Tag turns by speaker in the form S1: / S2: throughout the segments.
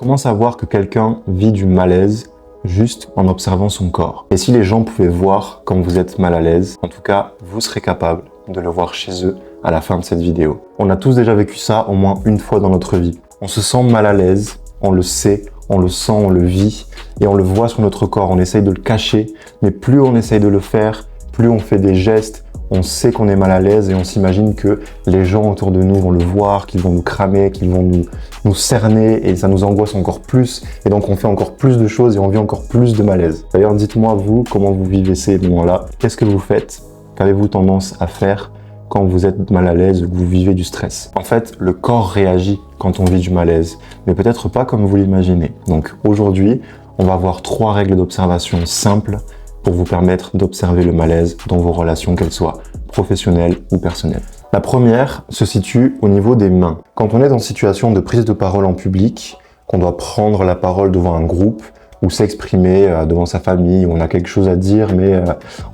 S1: Comment savoir que quelqu'un vit du malaise juste en observant son corps? Et si les gens pouvaient voir quand vous êtes mal à l'aise, en tout cas, vous serez capable de le voir chez eux à la fin de cette vidéo. On a tous déjà vécu ça au moins une fois dans notre vie. On se sent mal à l'aise, on le sait, on le sent, on le vit et on le voit sur notre corps. On essaye de le cacher, mais plus on essaye de le faire, plus on fait des gestes, on sait qu'on est mal à l'aise et on s'imagine que les gens autour de nous vont le voir, qu'ils vont nous cramer, qu'ils vont nous cerner et ça nous angoisse encore plus. Et donc on fait encore plus de choses et on vit encore plus de malaise. D'ailleurs, dites-moi vous, comment vous vivez ces moments-là? Qu'est-ce que vous faites? Qu'avez-vous tendance à faire quand vous êtes mal à l'aise ou que vous vivez du stress? En fait, le corps réagit quand on vit du malaise, mais peut-être pas comme vous l'imaginez. Donc aujourd'hui, on va voir 3 règles d'observation simples pour vous permettre d'observer le malaise dans vos relations, qu'elles soient professionnelles ou personnelles. La première se situe au niveau des mains. Quand on est dans une situation de prise de parole en public, qu'on doit prendre la parole devant un groupe ou s'exprimer devant sa famille, où on a quelque chose à dire mais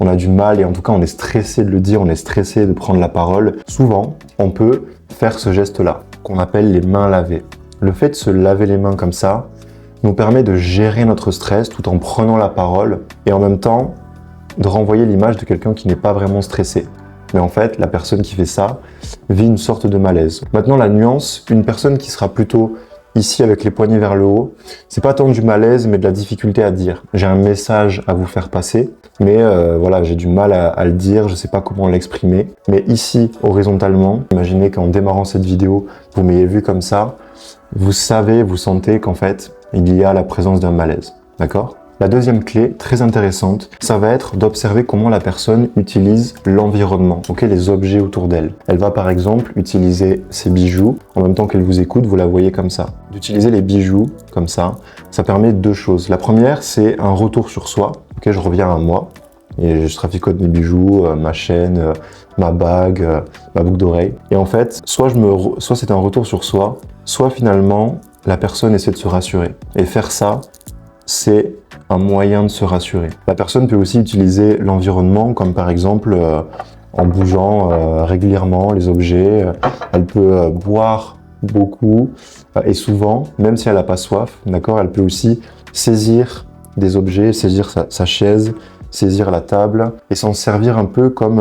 S1: on a du mal et en tout cas on est stressé de le dire, on est stressé de prendre la parole, souvent on peut faire ce geste-là qu'on appelle les mains lavées. Le fait de se laver les mains comme ça nous permet de gérer notre stress tout en prenant la parole et en même temps de renvoyer l'image de quelqu'un qui n'est pas vraiment stressé. Mais en fait, la personne qui fait ça vit une sorte de malaise. Maintenant, la nuance, une personne qui sera plutôt ici avec les poignets vers le haut, c'est pas tant du malaise mais de la difficulté à dire. J'ai un message à vous faire passer, mais voilà, j'ai du mal à le dire, je sais pas comment l'exprimer. Mais ici, horizontalement, imaginez qu'en démarrant cette vidéo, vous m'ayez vu comme ça, vous savez, vous sentez qu'en fait, il y a la présence d'un malaise, d'accord? La deuxième clé, très intéressante, ça va être d'observer comment la personne utilise l'environnement, les objets autour d'elle. Elle va par exemple utiliser ses bijoux, en même temps qu'elle vous écoute, vous la voyez comme ça. D'utiliser les bijoux comme ça permet 2 choses. La première, c'est un retour sur soi. Je reviens à moi, et je traficote mes bijoux, ma chaîne, ma bague, ma boucle d'oreille. Et en fait, soit c'est un retour sur soi, soit finalement, la personne essaie de se rassurer. Et faire ça, c'est un moyen de se rassurer. La personne peut aussi utiliser l'environnement, comme par exemple en bougeant régulièrement les objets. Elle peut boire beaucoup et souvent, même si elle n'a pas soif, d'accord, elle peut aussi saisir des objets, saisir sa chaise, saisir la table et s'en servir un peu comme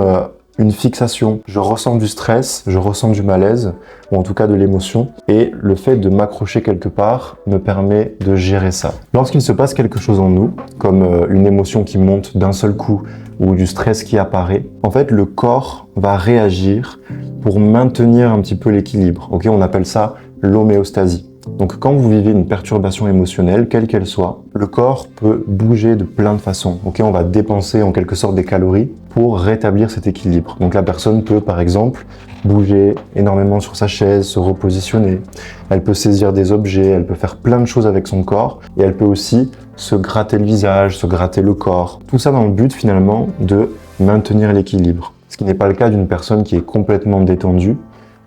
S1: une fixation. Je ressens du stress, je ressens du malaise, ou en tout cas de l'émotion, et le fait de m'accrocher quelque part me permet de gérer ça. Lorsqu'il se passe quelque chose en nous, comme une émotion qui monte d'un seul coup, ou du stress qui apparaît, en fait le corps va réagir pour maintenir un petit peu l'équilibre. On appelle ça l'homéostasie. Donc quand vous vivez une perturbation émotionnelle, quelle qu'elle soit, le corps peut bouger de plein de façons. On va dépenser en quelque sorte des calories pour rétablir cet équilibre. Donc la personne peut par exemple bouger énormément sur sa chaise, se repositionner. Elle peut saisir des objets, elle peut faire plein de choses avec son corps et elle peut aussi se gratter le visage, se gratter le corps. Tout ça dans le but finalement de maintenir l'équilibre. Ce qui n'est pas le cas d'une personne qui est complètement détendue.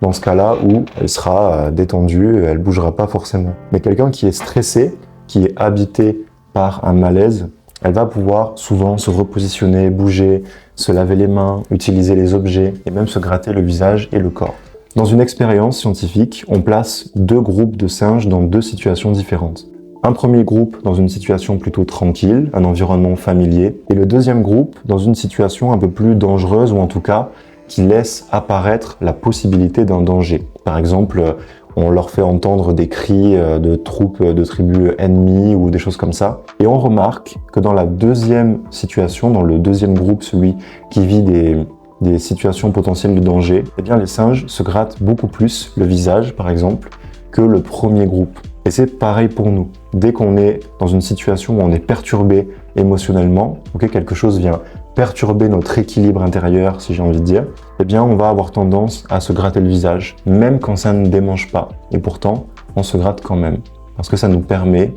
S1: Dans ce cas-là où elle sera détendue, elle bougera pas forcément. Mais quelqu'un qui est stressé, qui est habité par un malaise, elle va pouvoir souvent se repositionner, bouger, se laver les mains, utiliser les objets et même se gratter le visage et le corps. Dans une expérience scientifique, on place 2 groupes de singes dans 2 situations différentes. Un premier groupe dans une situation plutôt tranquille, un environnement familier, et le deuxième groupe dans une situation un peu plus dangereuse ou en tout cas qui laisse apparaître la possibilité d'un danger. Par exemple, on leur fait entendre des cris de troupes, de tribus ennemies ou des choses comme ça. Et on remarque que dans la deuxième situation, dans le deuxième groupe, celui qui vit des situations potentielles de danger, eh bien les singes se grattent beaucoup plus le visage, par exemple, que le premier groupe. Et c'est pareil pour nous. Dès qu'on est dans une situation où on est perturbé émotionnellement, quelque chose vient perturber notre équilibre intérieur, si j'ai envie de dire, eh bien on va avoir tendance à se gratter le visage, même quand ça ne démange pas. Et pourtant, on se gratte quand même, parce que ça nous permet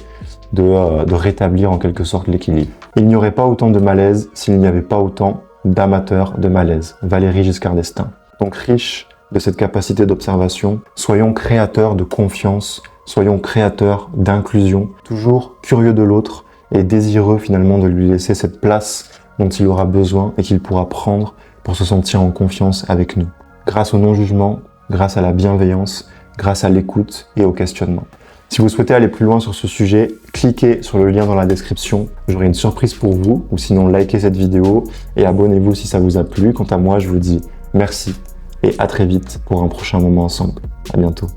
S1: de rétablir en quelque sorte l'équilibre. Il n'y aurait pas autant de malaise s'il n'y avait pas autant d'amateurs de malaise. Valéry Giscard d'Estaing. Donc riche de cette capacité d'observation, soyons créateurs de confiance, soyons créateurs d'inclusion, toujours curieux de l'autre et désireux finalement de lui laisser cette place dont il aura besoin et qu'il pourra prendre pour se sentir en confiance avec nous. Grâce au non-jugement, grâce à la bienveillance, grâce à l'écoute et au questionnement. Si vous souhaitez aller plus loin sur ce sujet, cliquez sur le lien dans la description. J'aurai une surprise pour vous, ou sinon likez cette vidéo et abonnez-vous si ça vous a plu. Quant à moi, je vous dis merci et à très vite pour un prochain moment ensemble. À bientôt.